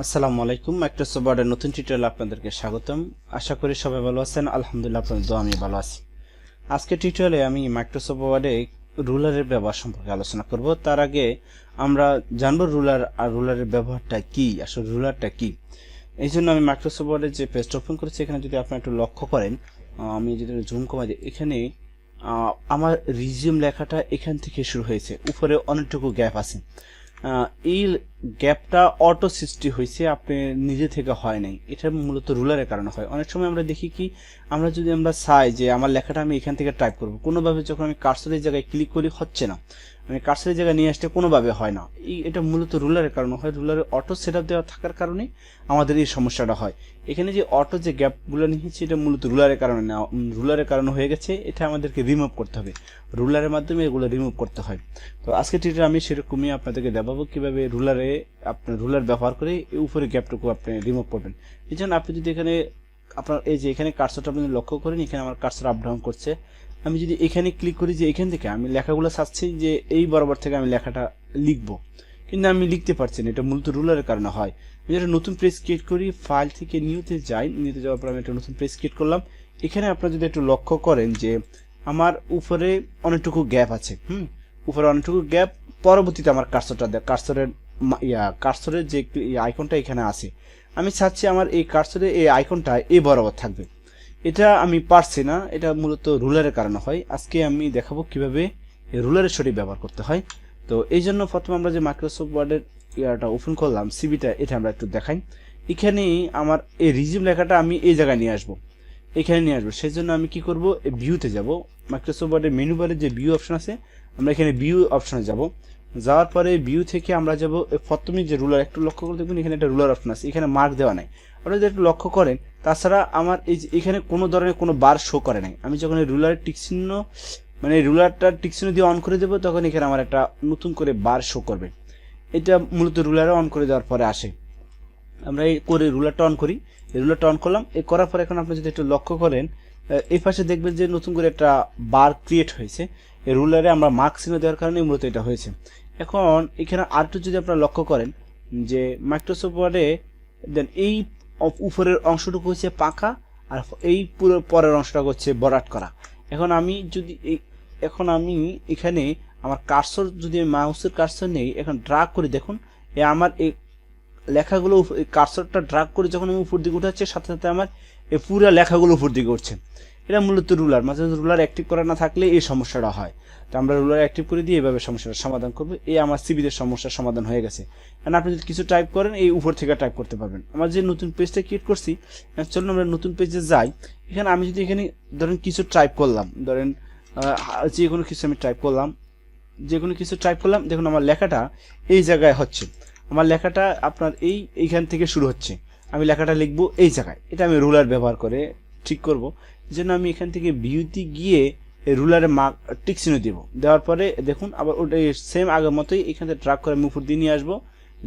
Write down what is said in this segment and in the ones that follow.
আসসালামু আলাইকুম। মাইক্রোসফট ওয়ার্ডের নতুন টিউটোরিয়ালে আপনাদেরকে স্বাগতম। আশা করি সবাই ভালো আছেন। আলহামদুলিল্লাহ, আপনাদের দোয়া আমি ভালো আছি। আজকে টিউটোরিয়ালে আমি মাইক্রোসফট ওয়ার্ডে রুলারের ব্যবহার সম্পর্কে আলোচনা করব। তার আগে আমরা জানব রুলার আর রুলারের ব্যবহারটা কি, আসলে রুলারটা কি। এই জন্য আমি মাইক্রোসফট ওয়ার্ডের যে পেজটা ওপেন করেছি, এখানে যদি আপনারা একটু লক্ষ্য করেন, আমি যদি জুম কমাই দিই, এখানে আমার রিজিউম লেখাটা এখান থেকে শুরু হয়েছে, উপরে অনেকটুকু গ্যাপ আছে। এই গ্যাপটা অটো সৃষ্টি হয়েছে, আপনি নিজে থেকে হয় নাই। এটা মূলত রুলারের কারণে হয়। অনেক সময় আমরা দেখি কি, আমরা চাই যে আমার লেখাটা আমি এখান থেকে টাইপ করব, কোনোভাবে যখন আমি কার্সরের জায়গায় ক্লিক করি হচ্ছে না, আমি কার্সরের জায়গায় নিয়ে আসতে কোনোভাবে হয় না। এটা মূলত রুলারের কারণে হয়। রুলারের অটো সেটআপ দেওয়া থাকার কারণে আমাদের এই সমস্যাটা হয়। এখানে যে অটো যে গ্যাপগুলো নিয়েছি, এটা মূলত রুলারের কারণে না, রুলারের কারণে হয়ে গেছে। এটা আমাদেরকে রিমুভ করতে হবে, রুলারের মাধ্যমে এগুলো রিমুভ করতে হয়। তো আজকে টিউটোরিয়ালে আমি সেরকমই আপনাদেরকে দেখাবো কিভাবে আপনার রুলার ব্যবহার করে এই উপরে গ্যাপটুকু আপনি রিমুভ করবেন। এই জন্য আপনি যদি এখানে আপনার এই যে এখানে কার্সরটা আপনি লক্ষ্য করেন, এখানে আমার কার্সর আপ ডাউন করছে। আমি যদি এখানে ক্লিক করি যে এখান থেকে আমি লেখাগুলো চাচ্ছি যে এই বরাবর থেকে আমি লেখাটা লিখবো, কিন্তু আমি লিখতে পারছি না। এটা মূলত রুলারের কারণে হয়। আমি একটা নতুন পেজ ক্রিয়েট করি, ফাইল থেকে নিউতে যাই, নিউতে যাওয়ার পর আমি একটা নতুন পেজ ক্রিয়েট করলাম। এখানে আপনারা যদি একটু লক্ষ্য করেন যে আমার উপরে অনেকটুকু গ্যাপ আছে, উপরে অনেকটুকু গ্যাপ। পরবর্তীতে আমার কার্সরের যে আইকনটা এখানে আছে, আমি চাচ্ছি আমার এই কার্সরের এই আইকনটা এই বরাবর থাকবে। এটা আমি পারছি না, এটা মূলত রুলারের কারণে হয়। আজকে আমি দেখাবো কিভাবে রুলারের সঠিক ব্যবহার করতে হয়। তো এই জন্য প্রথমে আমরা যে মাইক্রোসফট ওয়ার্ডের ইয়াটা ওপেন করলাম, সিবিটা, এটা আমরা একটু দেখাই। এখানে আমার এই রিজিউম লেখাটা আমি এই জায়গায় নিয়ে আসবো, এখানে নিয়ে আসবো। সেই জন্য আমি কি করব, ভিউতে যাব। মাইক্রোসফট ওয়ার্ডের মেনু বারে যে ভিউ অপশন আছে, আমরা এখানে ভিউ অপশনে যাব। যাওয়ার পরে ভিউ থেকে আমরা যাব প্রথমে যে রুলার, একটু লক্ষ্য করে দেখবেন এখানে একটা রুলার অপশন আছে, এখানে মার্ক দেওয়া নাই। আপনারা যদি একটু লক্ষ্য করেন, তাছাড়া আমার এই যে এখানে কোনো ধরনের কোনো বার শো করে নাই। আমি যখন এই রুলারের টিকচিহ্ন, মানে রুলারটা টিকচিহ্ন দিয়ে অন করে দেবো, তখন এখানে আমার একটা নতুন করে বার শো করবে। এটা মূলত রুলারে অন করে দেওয়ার পরে আসে। আমরা এই করে রুলারটা অন করি, এই রুলারটা অন করলাম। এই করার পরে এখন আপনি যদি একটু লক্ষ্য করেন, এই পাশে দেখবেন যে নতুন করে একটা বার ক্রিয়েট হয়েছে। এই রুলারে আমরা মার্ক চিহ্ন দেওয়ার কারণে মূলত এটা হয়েছে। এখন এখানে আরেকটু যদি আপনারা লক্ষ্য করেন যে মাইক্রোসফট ওয়ার্ডে দেন এই উপরের অংশটুকু হচ্ছে পাকা, আর এই পুরো পরের অংশটা হচ্ছে বরাট করা। এখন আমি এখানে আমার কার্সর, যদি মাউসের কার্সর নেই, এখন ড্রাগ করে দেখুন, আমার এই লেখাগুলো কার্সরটা ড্রাগ করে যখন আমি উপর দিকে উঠাচ্ছি, সাথে সাথে আমার এই পুরো লেখাগুলো উপর দিকে উঠছে। এটা মূলত রুলার। মাঝে রুলার অ্যাক্টিভ করা না থাকলে এই সমস্যাটা হয়। তো আমরা রুলার অ্যাক্টিভ করে দিয়ে এভাবে সমস্যার সমাধান করবো। এই আমার সিবিদের সমস্যার সমাধান হয়ে গেছে। কারণ আপনি যদি কিছু টাইপ করেন, এই উপর থেকে টাইপ করতে পারবেন। আমার যে নতুন পেজটা ক্রিয়েট করছি, চলুন আমরা নতুন পেজে যাই। এখানে আমি যদি এখানে ধরেন কিছু টাইপ করলাম, ধরেন যে কোনো কিছু আমি টাইপ করলাম, দেখুন আমার লেখাটা এই জায়গায় হচ্ছে। আমার লেখাটা আপনার এইখান থেকে শুরু হচ্ছে, আমি লেখাটা লিখবো এই জায়গায়। এটা আমি রুলার ব্যবহার করে ঠিক করব। এই জন্য আমি এখান থেকে ভিউতে গিয়ে এই রুলারে মার্ক টিক চিহ্ন দেব। দেওয়ার পরে দেখুন আবার ওটাই সেম আগের মতোই এখান থেকে ড্রাগ করে আমি উপর দিয়ে নিয়ে আসবো।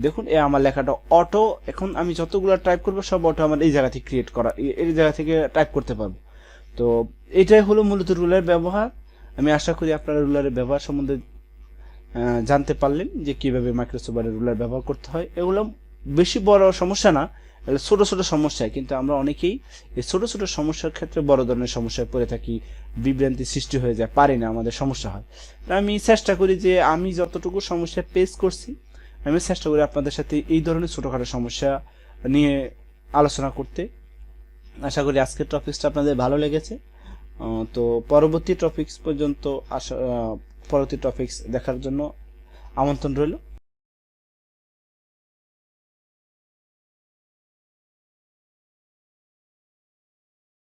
দেখুন আমার লেখাটা অটো, এখন আমি যতগুলো টাইপ করবো সব অটো আমার এই জায়গা থেকে ক্রিয়েট করা, এই জায়গা থেকে টাইপ করতে পারবো। তো এটাই হলো মূলত রুলার ব্যবহার। আমি আশা করি আপনারা রুলারের ব্যবহার সম্বন্ধে জানতে পারলেন যে কিভাবে মাইক্রোসফট ওয়ার্ডের রুলার ব্যবহার করতে হয়। এগুলো বেশি বড় সমস্যা না, ছোট ছোট সমস্যা, কিন্তু আমরা অনেকেই এই ছোট ছোট সমস্যার ক্ষেত্রে বড় ধরনের সমস্যায় পড়ে থাকি, বিভ্রান্তি সৃষ্টি হয়ে যায়, পারি না, আমাদের সমস্যা হয়। আমি চেষ্টা করি যে আমি যতটুকু সমস্যা ফেস করছি, আমি চেষ্টা করি আপনাদের সাথে এই ধরনের ছোটখাটো সমস্যা নিয়ে আলোচনা করতে। আশা করি আজকের টপিকসটা আপনাদের ভালো লেগেছে। তো পরবর্তী টপিকস দেখার জন্য আমন্ত্রণ রইল।